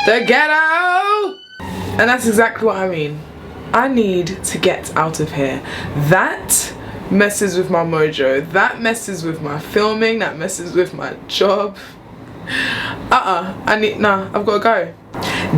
The ghetto! And that's exactly what I mean. I need to get out of here. That messes with my mojo. That messes with my filming. That messes with my job. I've got to go.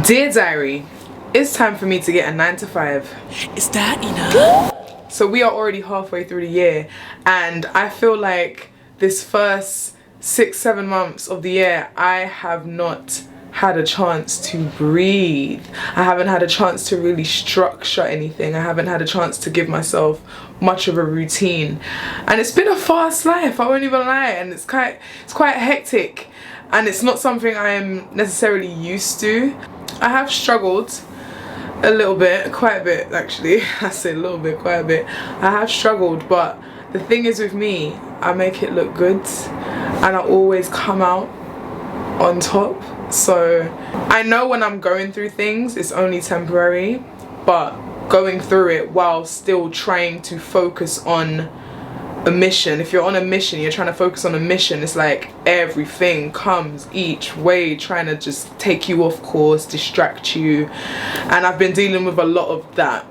Dear diary, it's time for me to get a 9 to 5. Is that enough? So we are already halfway through the year, and I feel like this first 6-7 months of the year I have not had a chance to breathe. I haven't had a chance to really structure anything. I haven't had a chance to give myself much of a routine, and it's been a fast life, I won't even lie, and it's quite hectic, and it's not something I am necessarily used to. I have struggled a little bit, quite a bit actually. I say a little bit, quite a bit. I have struggled, but the thing is with me, I make it look good and I always come out on top. So I know when I'm going through things it's only temporary, but going through it while still trying to focus on a mission. If you're on a mission, you're trying to focus on a mission, it's like everything comes each way trying to just take you off course, distract you, and I've been dealing with a lot of that.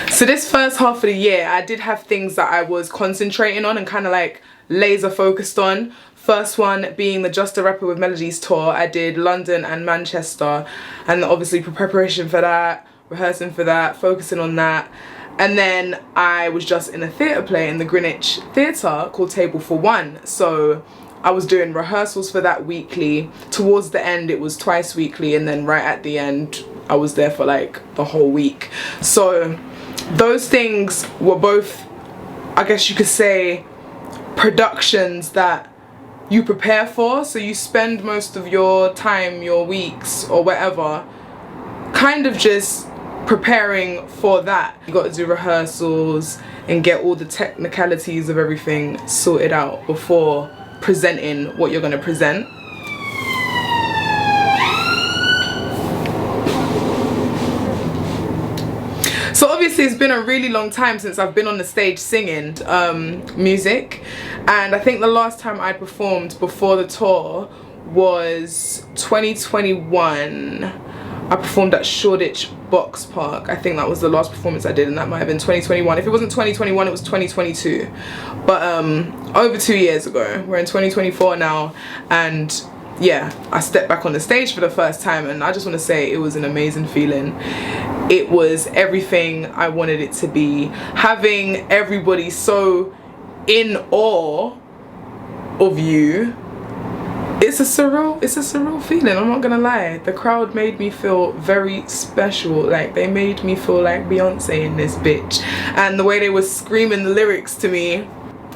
So this first half of the year I did have things that I was concentrating on and kind of like laser focused on. First one being the Just a Rapper with Melodies tour. I did London and Manchester, and obviously preparation for that, rehearsing for that, focusing on that. And then I was just in a theatre play in the Greenwich Theatre called Table for One. So I was doing rehearsals for that weekly. Towards the end it was twice weekly, and then right at the end I was there for like the whole week. So those things were both, I guess you could say, productions that you prepare for. So you spend most of your time, your weeks or whatever, kind of just preparing for that. You got to do rehearsals and get all the technicalities of everything sorted out before presenting what you're going to present. So obviously it's been a really long time since I've been on the stage singing music, and I think the last time I performed before the tour was 2021. I performed at Shoreditch Box Park. I think that was the last performance I did, and that might have been 2021. If it wasn't 2021, it was 2022. But over 2 years ago. We're in 2024 now, and yeah, I stepped back on the stage for the first time, and I just want to say it was an amazing feeling. It was everything I wanted it to be. Having everybody so in awe of you, it's a surreal feeling, I'm not gonna lie. The crowd made me feel very special. Like, they made me feel like Beyonce in this bitch. And the way they were screaming the lyrics to me,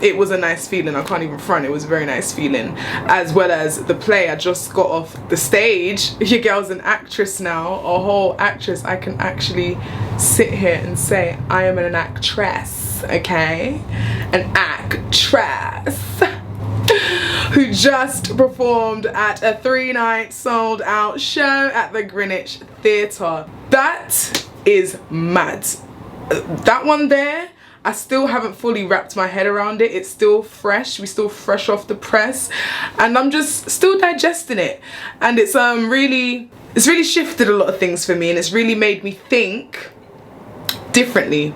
it was a nice feeling. I can't even front, it was a very nice feeling. As well as the play, I just got off the stage. Your girl's an actress now, a whole actress. I can actually sit here and say I am an actress, okay? An actress who just performed at a 3-night sold out show at the Greenwich Theatre. That is mad. That one there, I still haven't fully wrapped my head around it. It's still fresh. We're still fresh off the press, and I'm just still digesting it. And it's really shifted a lot of things for me, and it's really made me think differently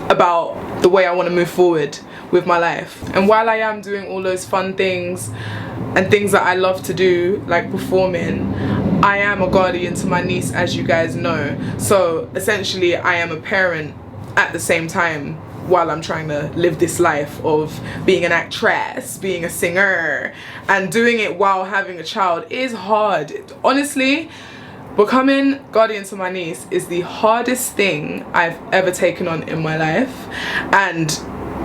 about the way I want to move forward with my life. And while I am doing all those fun things and things that I love to do, like performing, I am a guardian to my niece, as you guys know. So essentially I am a parent at the same time, while I'm trying to live this life of being an actress, being a singer, and doing it while having a child is hard. Honestly, becoming guardian to my niece is the hardest thing I've ever taken on in my life, and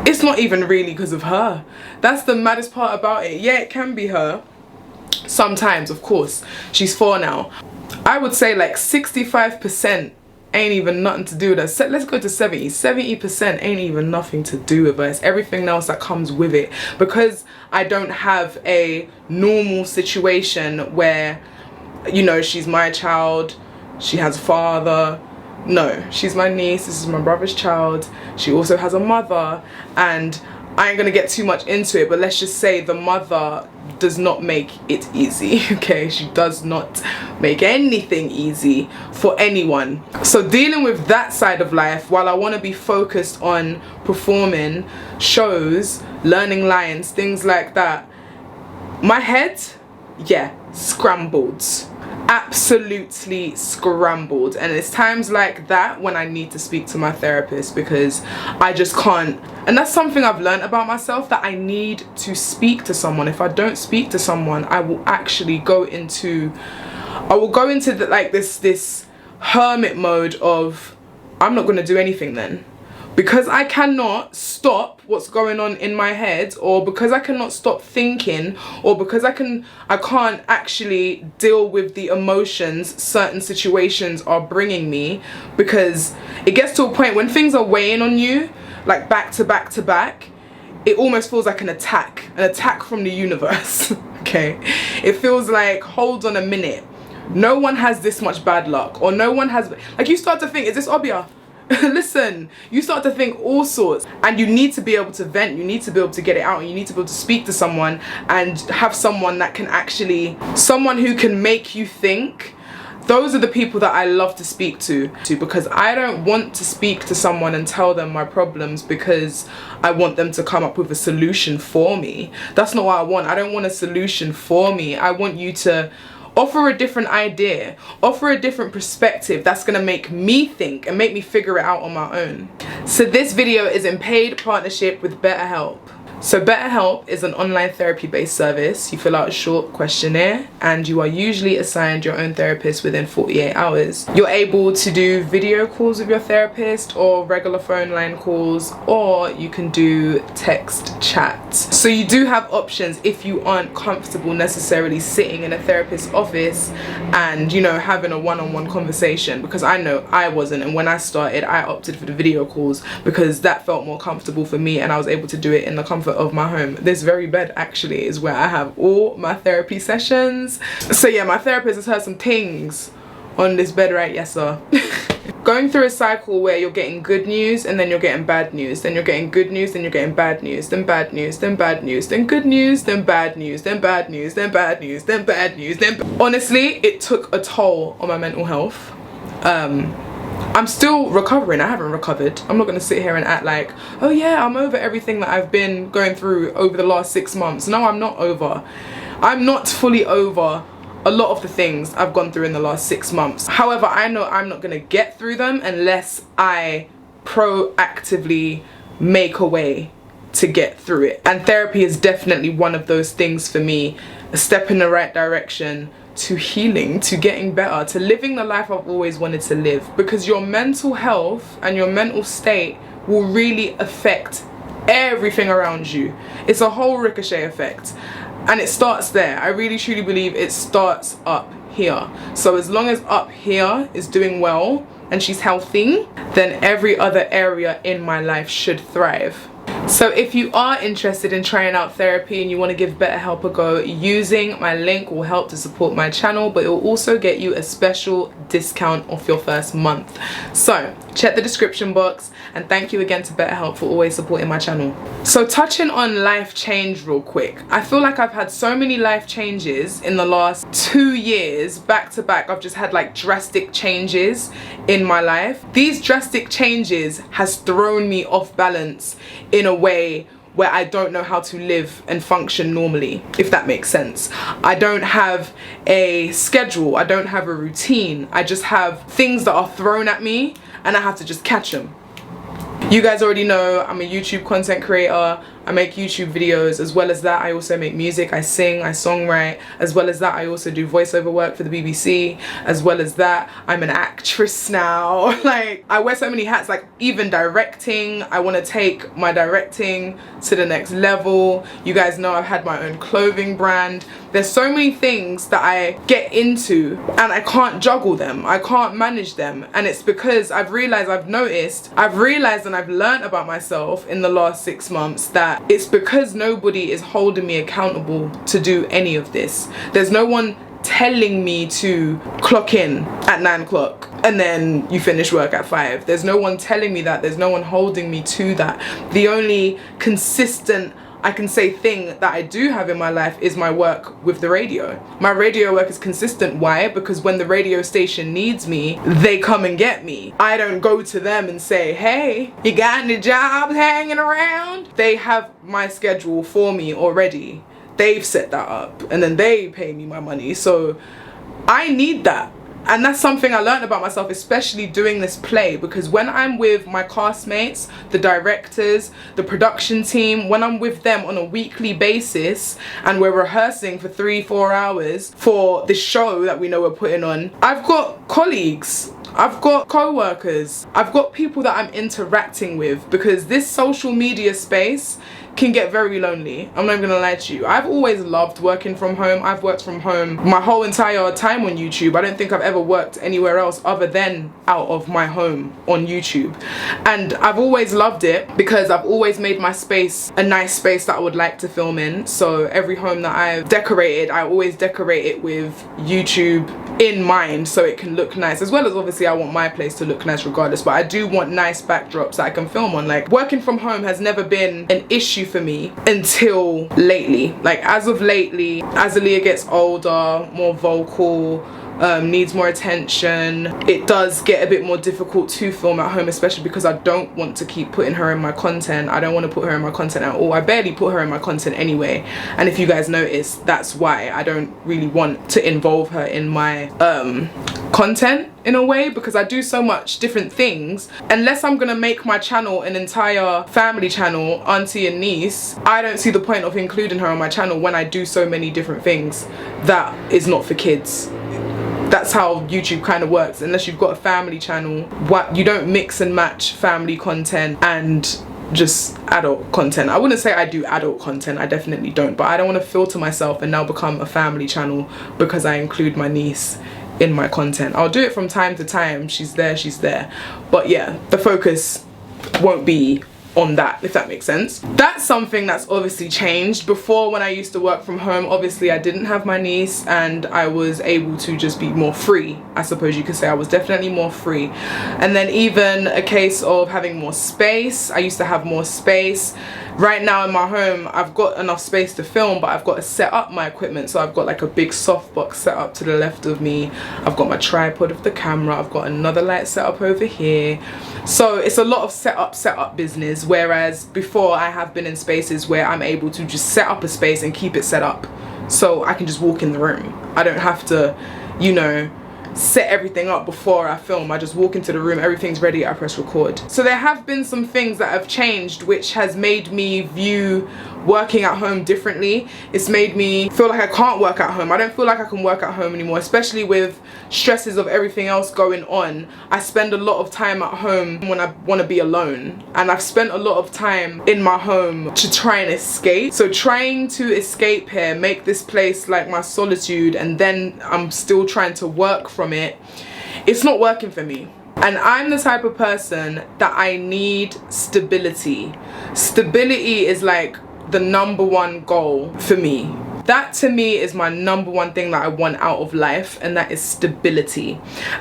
it's not even really because of her. That's the maddest part about it. Yeah, it can be her sometimes, of course. She's 4 now. I would say like 65% ain't even nothing to do with her. Let's go to 70. 70% ain't even nothing to do with her. It's everything else that comes with it. Because I don't have a normal situation where, you know, she's my child, she has a father. No, she's my niece, this is my brother's child. She also has a mother, and I ain't gonna get too much into it, but let's just say the mother does not make it easy, okay? She does not make anything easy for anyone. So dealing with that side of life, while I want to be focused on performing shows, learning lines, things like that, my head, yeah, scrambled. Absolutely scrambled. And it's times like that when I need to speak to my therapist, because I just can't. And that's something I've learned about myself, that I need to speak to someone. If I don't speak to someone, I will actually go into this hermit mode of, I'm not going to do anything then. Because I cannot stop what's going on in my head, or because I cannot stop thinking, or because I can't actually deal with the emotions certain situations are bringing me, because it gets to a point when things are weighing on you, like back to back to back, it almost feels like an attack from the universe, okay? It feels like, hold on a minute, no one has this much bad luck, or no one has, like, you start to think, is this Obia? Listen, you start to think all sorts, and you need to be able to vent, you need to be able to get it out, and you need to be able to speak to someone, and have someone that can actually, someone who can make you think. Those are the people that I love to speak to, because I don't want to speak to someone and tell them my problems because I want them to come up with a solution for me. That's not what I want. I don't want a solution for me. I want you to offer a different idea, offer a different perspective that's gonna make me think and make me figure it out on my own. So this video is in paid partnership with BetterHelp. So BetterHelp is an online therapy-based service. You fill out a short questionnaire and you are usually assigned your own therapist within 48 hours. You're able to do video calls with your therapist, or regular phone line calls, or you can do text chat. So you do have options if you aren't comfortable necessarily sitting in a therapist's office and, you know, having a one-on-one conversation, because I know I wasn't, and when I started I opted for the video calls because that felt more comfortable for me, and I was able to do it in the comfort of my home. This very bed actually is where I have all my therapy sessions. So yeah, my therapist has heard some things on this bed, right? Yes sir. Going through a cycle where you're getting good news and then you're getting bad news, then you're getting good news, then you're getting bad news, then bad news, then bad news, then good news, then bad news, then bad news, then bad news, then bad news, then honestly, it took a toll on my mental health. I'm still recovering. I haven't recovered. I'm not going to sit here and act like, oh yeah, I'm over everything that I've been going through over the last 6 months. No, I'm not over. I'm not fully over a lot of the things I've gone through in the last 6 months. However, I know I'm not going to get through them unless I proactively make a way to get through it. And therapy is definitely one of those things for me. A step in the right direction to healing, to getting better, to living the life I've always wanted to live. Because your mental health and your mental state will really affect everything around you. It's a whole ricochet effect, and it starts there. I really truly believe it starts up here. So as long as up here is doing well and she's healthy, then every other area in my life should thrive. So if you are interested in trying out therapy and you want to give BetterHelp a go, using my link will help to support my channel, but it will also get you a special discount off your first month. So check the description box, and thank you again to BetterHelp for always supporting my channel. So touching on life change real quick, I feel like I've had so many life changes in the last 2 years back to back. I've just had like drastic changes in my life. These drastic changes has thrown me off balance in a way where I don't know how to live and function normally, if that makes sense. I don't have a schedule, I don't have a routine. I just have things that are thrown at me and I have to just catch them. You guys already know I'm a YouTube content creator. I make YouTube videos. As well as that, I also make music. I sing, I songwrite. As well as that, I also do voiceover work for the BBC. As well as that, I'm an actress now. Like, I wear so many hats, like even directing. I want to take my directing to the next level. You guys know I've had my own clothing brand. There's so many things that I get into and I can't juggle them. I can't manage them. And it's because I've realized and I've learned about myself in the last 6 months that it's because nobody is holding me accountable to do any of this. There's no one telling me to clock in at 9 o'clock and then you finish work at 5. There's no one telling me that. There's no one holding me to that. The only consistent I can say thing that I do have in my life is my work with the radio. My radio work is consistent. Why? Because when the radio station needs me, they come and get me. I don't go to them and say, hey, you got any jobs hanging around? They have my schedule for me already. They've set that up and then they pay me my money. So I need that. And that's something I learned about myself, especially doing this play, because when I'm with my castmates, the directors, the production team, when I'm with them on a weekly basis and we're rehearsing for 3-4 hours for the show that we know we're putting on, I've got colleagues, I've got co-workers, I've got people that I'm interacting with, because this social media space can get very lonely. I'm not even gonna lie to you. I've always loved working from home. I've worked from home my whole entire time on YouTube. I don't think I've ever worked anywhere else other than out of my home on YouTube. And I've always loved it because I've always made my space a nice space that I would like to film in. So every home that I've decorated, I always decorate it with YouTube in mind so it can look nice, as well as obviously I want my place to look nice regardless, but I do want nice backdrops that I can film on. Like, working from home has never been an issue for me until lately. Like, as of lately, as Aaliyah gets older, more vocal, needs more attention, it does get a bit more difficult to film at home, especially because I don't want to keep putting her in my content. I don't want to put her in my content at all. I barely put her in my content anyway, and if you guys notice, that's why I don't really want to involve her in my content in a way, because I do so much different things. Unless I'm gonna make my channel an entire family channel, auntie and niece, I don't see the point of including her on my channel when I do so many different things that is not for kids. That's how YouTube kind of works. Unless you've got a family channel, you don't mix and match family content and just adult content. I wouldn't say I do adult content, I definitely don't, but I don't want to filter myself and now become a family channel because I include my niece in my content. I'll do it from time to time. She's there, but yeah, the focus won't be on that, if that makes sense. That's something that's obviously changed. Before, when I used to work from home, obviously I didn't have my niece and I was able to just be more free, I suppose you could say. I was definitely more free. And then even a case of having more space. I used to have more space. Right now in my home, I've got enough space to film, but I've got to set up my equipment. So I've got like a big softbox set up to the left of me. I've got my tripod of the camera. I've got another light set up over here. So it's a lot of setup business, whereas before I have been in spaces where I'm able to just set up a space and keep it set up. So I can just walk in the room. I don't have to, you know, set everything up before I film. I just walk into the room, everything's ready, I press record. So there have been some things that have changed, which has made me view working at home differently. It's made me feel like I can't work at home. I don't feel like I can work at home anymore, especially with stresses of everything else going on. I spend a lot of time at home when I want to be alone, and I've spent a lot of time in my home to try and escape. So trying to escape here, make this place like my solitude, and then I'm still trying to work from it, it's not working for me. And I'm the type of person that I need stability. Stability is like the #1 goal for me. That to me is my #1 thing that I want out of life, and that is stability.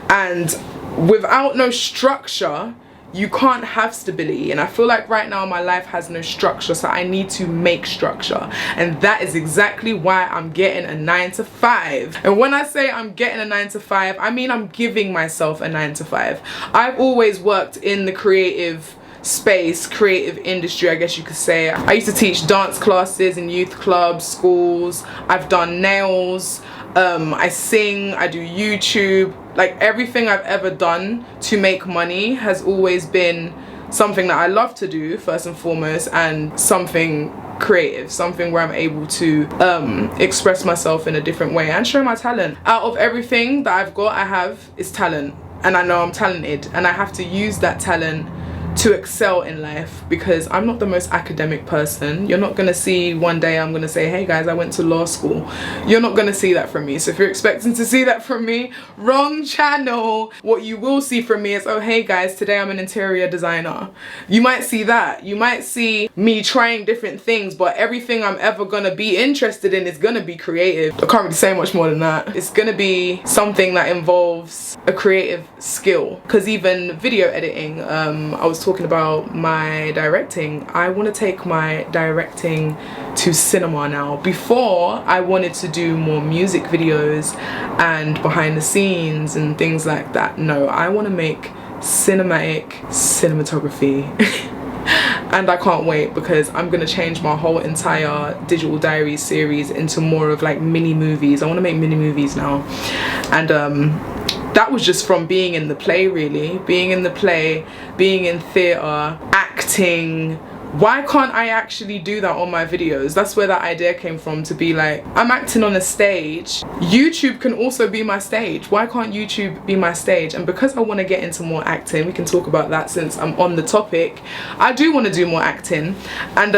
And without no structure, you can't have stability. And I feel like right now my life has no structure, so I need to make structure. And that is exactly why I'm getting a 9 to 5. And when I say I'm getting a 9 to 5, I mean I'm giving myself a 9 to 5. I've always worked in the creative space, creative industry, I guess you could say. I used to teach dance classes in youth clubs, schools. I've done nails, I sing, I do YouTube. Like, everything I've ever done to make money has always been something that I love to do first and foremost, and something creative, something where I'm able to express myself in a different way and show my talent. Out of everything that I've got, I have is talent, and I know I'm talented, and I have to use that talent to excel in life, because I'm not the most academic person. You're not gonna see one day I'm gonna say, hey guys, I went to law school. You're not gonna see that from me. So if you're expecting to see that from me, wrong channel. What you will see from me is, oh hey guys, today I'm an interior designer. You might see that. You might see me trying different things, but everything I'm ever gonna be interested in is gonna be creative. I can't really say much more than that. It's gonna be something that involves a creative skill, because even video editing, I was talking about my directing. I want to take my directing to cinema now. Before, I wanted to do more music videos and behind the scenes and things like that. No, I want to make cinematography. And I can't wait, because I'm gonna change my whole entire digital diary series into more of like mini movies. I want to make mini movies now. And that was just from being in the play, really. Being in the play, being in theatre, acting. Why can't I actually do that on my videos? That's where that idea came from, to be like, I'm acting on a stage. YouTube can also be my stage. Why can't YouTube be my stage? And because I want to get into more acting, we can talk about that since I'm on the topic. I do want to do more acting. And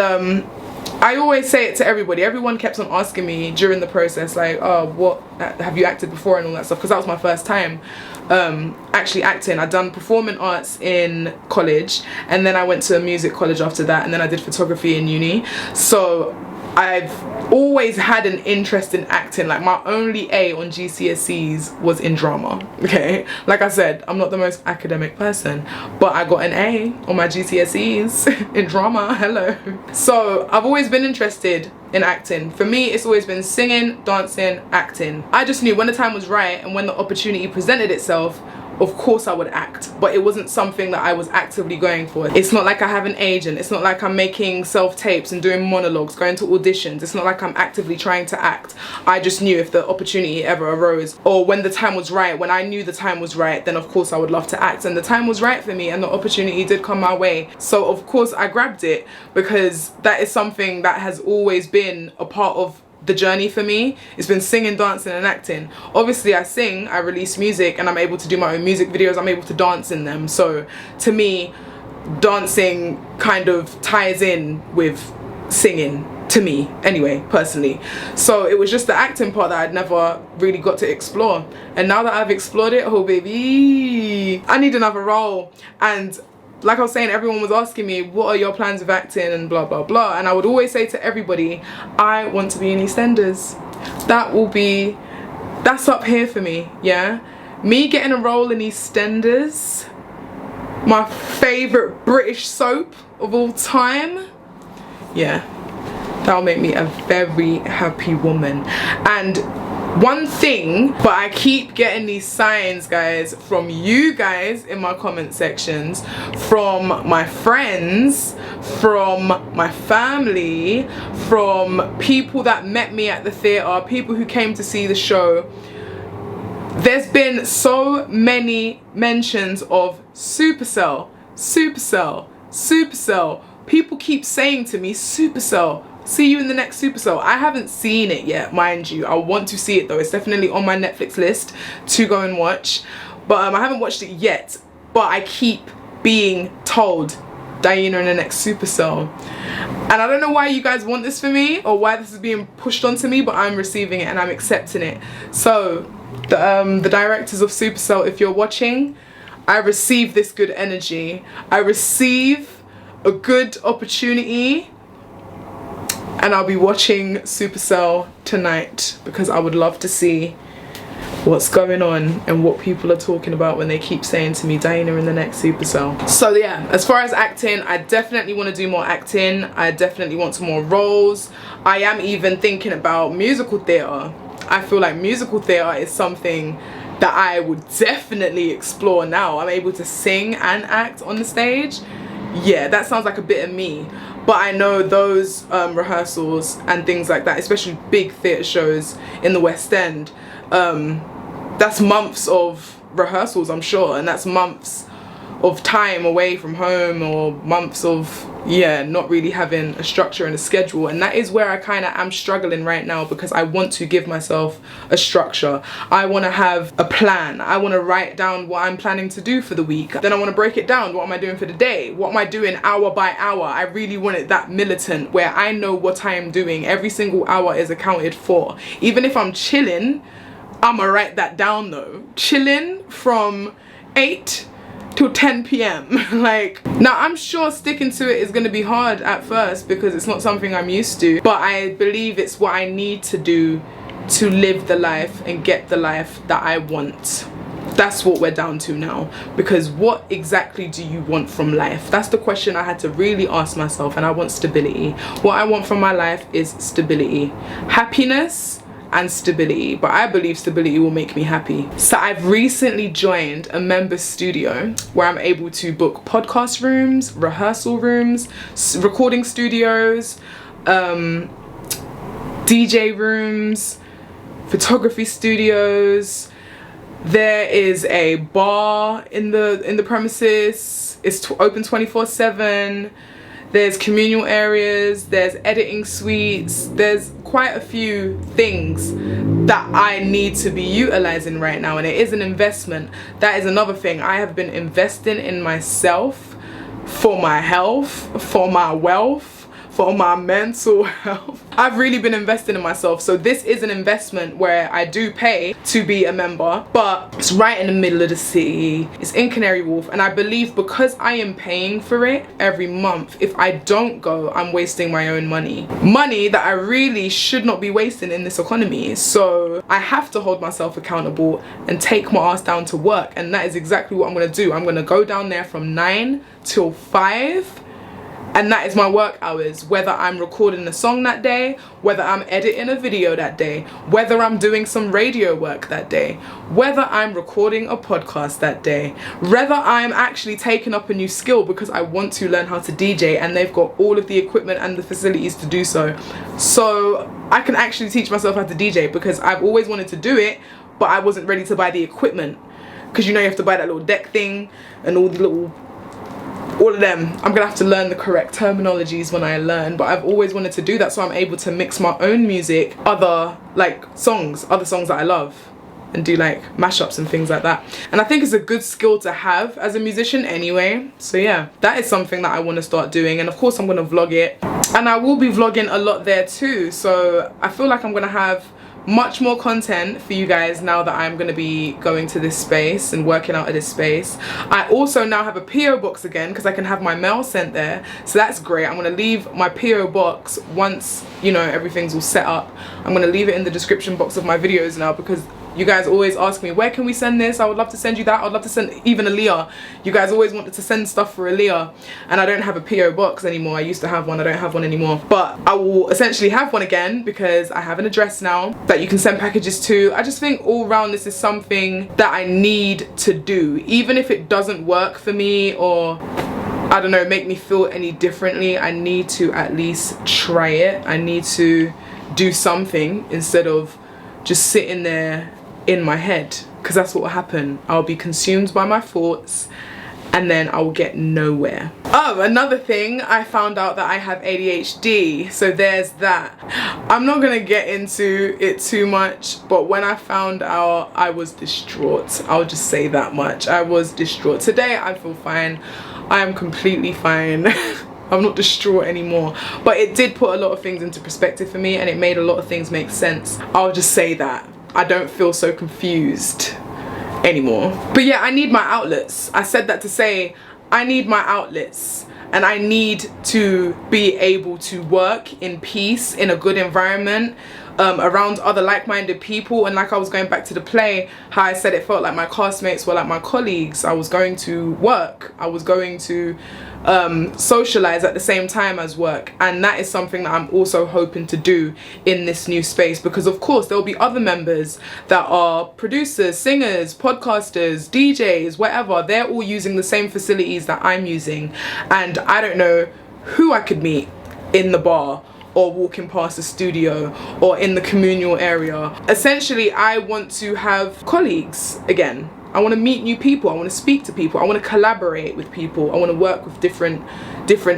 I always say it to everybody. Everyone kept on asking me during the process, like, oh, what, have you acted before and all that stuff? Because that was my first time actually acting. I'd done performing arts in college, and then I went to a music college after that, and then I did photography in uni. So I've always had an interest in acting. Like, my only A on GCSEs was in drama, okay? Like I said, I'm not the most academic person, but I got an A on my GCSEs in drama, hello. So I've always been interested in acting. For me, it's always been singing, dancing, acting. I just knew when the time was right and when the opportunity presented itself, of course I would act, but it wasn't something that I was actively going for. It's not like I have an agent. It's not like I'm making self-tapes and doing monologues, going to auditions. It's not like I'm actively trying to act. I just knew if the opportunity ever arose, or when the time was right, when I knew the time was right, then of course I would love to act. And the time was right for me, and the opportunity did come my way. So of course I grabbed it, because that is something that has always been a part of the journey for me. It's been singing, dancing and acting. Obviously I sing, I release music, and I'm able to do my own music videos. I'm able to dance in them. So to me, dancing kind of ties in with singing, to me anyway, personally. So it was just the acting part that I'd never really got to explore. And now that I've explored it, oh baby, I need another role. And like I was saying, everyone was asking me, what are your plans with acting and blah blah blah, and I would always say to everybody, I want to be in EastEnders. That's up here for me, yeah? Me getting a role in EastEnders, my favourite British soap of all time, yeah, that'll make me a very happy woman. And one thing, but I keep getting these signs, guys, from you guys in my comment sections, from my friends, from my family, from people that met me at the theatre, people who came to see the show. There's been so many mentions of Supercell, Supercell, Supercell. People keep saying to me, Supercell, see you in the next Supercell. I haven't seen it yet, mind you. I want to see it though. It's definitely on my Netflix list to go and watch. But I haven't watched it yet. But I keep being told, Daina in the next Supercell. And I don't know why you guys want this for me, or why this is being pushed onto me, but I'm receiving it and I'm accepting it. So, the directors of Supercell, if you're watching, I receive this good energy. I receive a good opportunity. And I'll be watching Supercell tonight, because I would love to see what's going on and what people are talking about when they keep saying to me, Daina in the next Supercell. So yeah, as far as acting, I definitely want to do more acting. I definitely want some more roles. I am even thinking about musical theatre. I feel like musical theatre is something that I would definitely explore now. I'm able to sing and act on the stage. Yeah, that sounds like a bit of me. But I know those rehearsals and things like that, especially big theatre shows in the West End, that's months of rehearsals, I'm sure, and that's months of time away from home, or months of, yeah, not really having a structure and a schedule. And that is where I kind of am struggling right now, because I want to give myself a structure. I want to have a plan. I want to write down what I'm planning to do for the week. Then I want to break it down. What am I doing for the day? What am I doing hour by hour? I really want it that militant, where I know what I am doing. Every single hour is accounted for. Even if I'm chilling, I'ma write that down though. Chilling from 8 till 10 p.m. Like, now I'm sure sticking to it is going to be hard at first, because it's not something I'm used to, but I believe it's what I need to do to live the life and get the life that I want. That's what we're down to now. Because what exactly do you want from life? That's the question I had to really ask myself, and I want stability. What I want from my life is stability. Happiness and stability, but I believe stability will make me happy. So I've recently joined a member studio where I'm able to book podcast rooms, rehearsal rooms, recording studios, DJ rooms, photography studios. There is a bar in the premises. It's open 24/7. There's communal areas, there's editing suites, there's quite a few things that I need to be utilizing right now, and it is an investment. That is another thing. I have been investing in myself for my health, for my wealth, for my mental health. I've really been investing in myself, so this is an investment where I do pay to be a member, but it's right in the middle of the city. It's in Canary Wharf, and I believe because I am paying for it every month, if I don't go, I'm wasting my own money. Money that I really should not be wasting in this economy. So I have to hold myself accountable and take my ass down to work, and that is exactly what I'm gonna do. I'm gonna go down there from 9 till 5. And that is my work hours, whether I'm recording a song that day, whether I'm editing a video that day, whether I'm doing some radio work that day, whether I'm recording a podcast that day, whether I'm actually taking up a new skill because I want to learn how to DJ and they've got all of the equipment and the facilities to do so. So I can actually teach myself how to DJ because I've always wanted to do it, but I wasn't ready to buy the equipment. Because you know you have to buy that little deck thing and all of them. I'm gonna have to learn the correct terminologies when I learn, but I've always wanted to do that so I'm able to mix my own music, other songs that I love, and do like mashups and things like that. And I think it's a good skill to have as a musician anyway. So yeah, that is something that I want to start doing, and of course I'm gonna vlog it, and I will be vlogging a lot there too. So I feel like I'm gonna have much more content for you guys now that I'm going to be going to this space and working out of this space. I also now have a PO box again because I can have my mail sent there, so that's great. I'm going to leave my PO box once, you know, everything's all set up. I'm going to leave it in the description box of my videos now because you guys always ask me, where can we send this? I would love to send you that. I'd love to send even Aaliyah. You guys always wanted to send stuff for Aaliyah, and I don't have a PO box anymore. I used to have one, I don't have one anymore. But I will essentially have one again because I have an address now that you can send packages to. I just think all round this is something that I need to do. Even if it doesn't work for me or, I don't know, make me feel any differently, I need to at least try it. I need to do something instead of just sitting there in my head, because that's what will happen. I'll be consumed by my thoughts and then I will get nowhere. Oh, another thing, I found out that I have ADHD, so there's that. I'm not gonna get into it too much, but when I found out, I was distraught. I'll just say that much. I was distraught. Today I feel fine. I am completely fine. I'm not distraught anymore, but it did put a lot of things into perspective for me and it made a lot of things make sense. I'll just say that. I don't feel so confused anymore. But yeah, I need my outlets. I said that to say I need my outlets, and I need to be able to work in peace in a good environment, around other like-minded people. And like I was going back to the play, how I said it felt like my classmates were like my colleagues. I was going to work, I was going to socialize at the same time as work, and that is something that I'm also hoping to do in this new space, because of course there will be other members that are producers, singers, podcasters, DJs, whatever. They're all using the same facilities that I'm using, and I don't know who I could meet in the bar or walking past the studio or in the communal area. Essentially, I want to have colleagues again. I want to meet new people, I want to speak to people, I want to collaborate with people, I want to work with different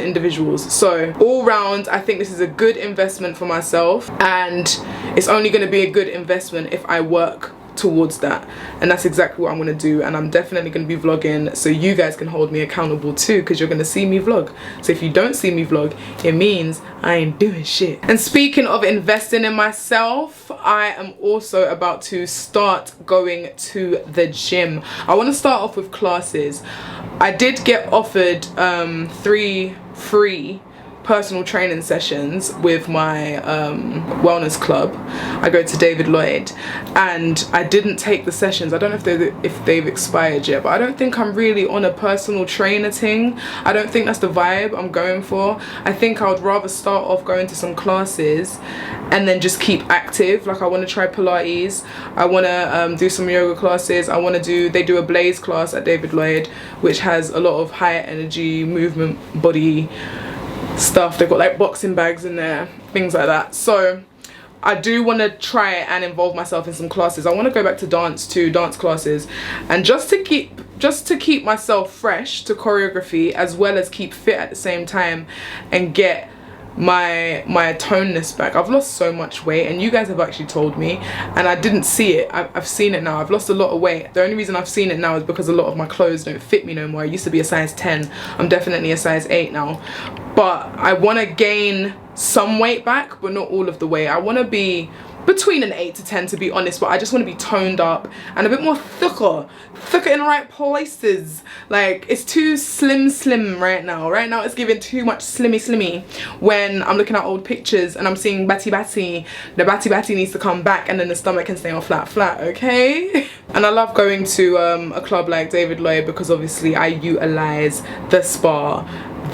individuals. So all round, I think this is a good investment for myself, and it's only going to be a good investment if I work towards that, and that's exactly what I'm going to do. And I'm definitely going to be vlogging so you guys can hold me accountable too, because you're going to see me vlog. So if you don't see me vlog, it means I ain't doing shit. And speaking of investing in myself, I am also about to start going to the gym. I want to start off with classes. I did get offered 3 free personal training sessions with my wellness club. I go to David Lloyd, and I didn't take the sessions. I don't know if they've expired yet, but I don't think I'm really on a personal trainer thing. I don't think that's the vibe I'm going for. I think I would rather start off going to some classes and then just keep active. Like, I want to try Pilates, I want to do some yoga classes. I want to do, they do a Blaze class at David Lloyd, which has a lot of higher energy movement body stuff. They've got like boxing bags in there, things like that. So I do want to try and involve myself in some classes. I want to go back to dance classes, and just to keep myself fresh to choreography, as well as keep fit at the same time, and get my toneness back. I've lost so much weight, and you guys have actually told me, and I didn't see it. I've seen it now. I've lost a lot of weight. The only reason I've seen it now is because a lot of my clothes don't fit me no more. I used to be a size 10. I'm definitely a size 8 now. But I want to gain some weight back, but not all of the weight. I want to be between an 8 to 10, to be honest, but I just want to be toned up and a bit more thicker in the right places. Like, it's too slim right now. Right now it's giving too much slimmy when I'm looking at old pictures and I'm seeing batty. The batty needs to come back, and then the stomach can stay on flat, okay? And I love going to a club like David Lloyd because obviously I utilize the spa.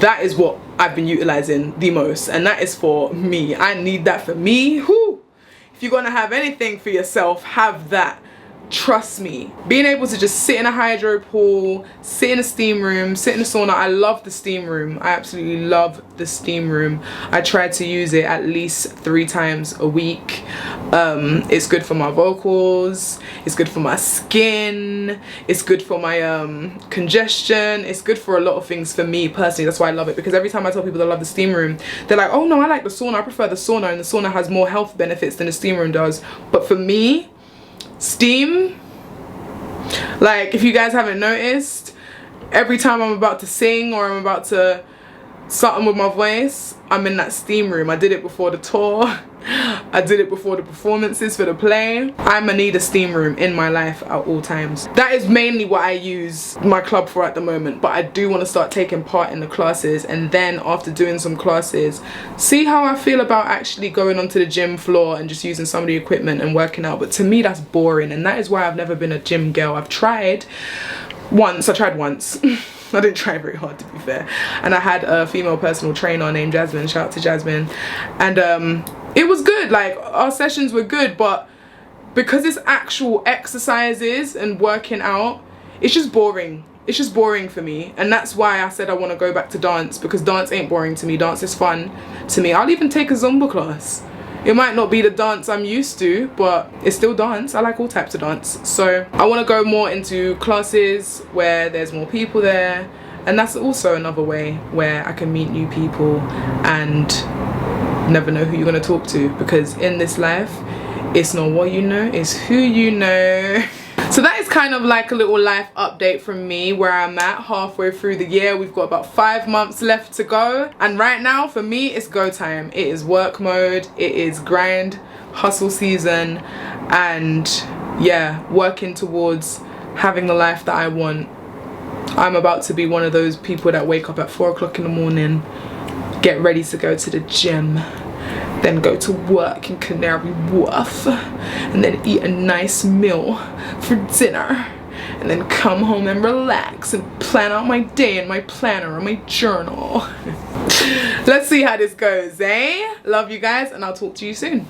That is what I've been utilizing the most, and that is for me. I need that for me. Whew. If you're gonna have anything for yourself, have that. Trust me. Being able to just sit in a hydro pool, sit in a steam room, sit in a sauna. I love the steam room. I absolutely love the steam room. I try to use it at least 3 times a week. It's good for my vocals, it's good for my skin, it's good for my congestion, it's good for a lot of things for me personally. That's why I love it, because every time I tell people I love the steam room, they're like, oh no, I like the sauna, I prefer the sauna, and the sauna has more health benefits than the steam room does. But for me, steam, like, if you guys haven't noticed, every time I'm about to sing or I'm about to something with my voice, I'm in that steam room. I did it before the tour, I did it before the performances for the play. I'ma need a steam room in my life at all times. That is mainly what I use my club for at the moment, but I do want to start taking part in the classes, and then after doing some classes, see how I feel about actually going onto the gym floor and just using some of the equipment and working out. But to me, that's boring, and that is why I've never been a gym girl. I've tried once. I didn't try very hard, to be fair, and I had a female personal trainer named Jasmine. Shout out to Jasmine. And it was good. Like, our sessions were good, but because it's actual exercises and working out, it's just boring. It's just boring for me, and that's why I said I want to go back to dance, because dance ain't boring to me. Dance is fun to me. I'll even take a Zumba class. It might not be the dance I'm used to, but it's still dance. I like all types of dance. So I want to go more into classes where there's more people there, and that's also another way where I can meet new people and never know who you're going to talk to, because in this life, it's not what you know, it's who you know. So that is kind of like a little life update from me, where I'm at halfway through the year. We've got about 5 months left to go, and right now for me it's go time. It is work mode, it is grind, hustle season, and yeah, working towards having the life that I want. I'm about to be one of those people that wake up at 4 o'clock in the morning, get ready to go to the gym, then go to work in Canary Wharf, and then eat a nice meal for dinner, and then come home and relax and plan out my day in my planner or my journal. Let's see how this goes, eh? Love you guys, and I'll talk to you soon.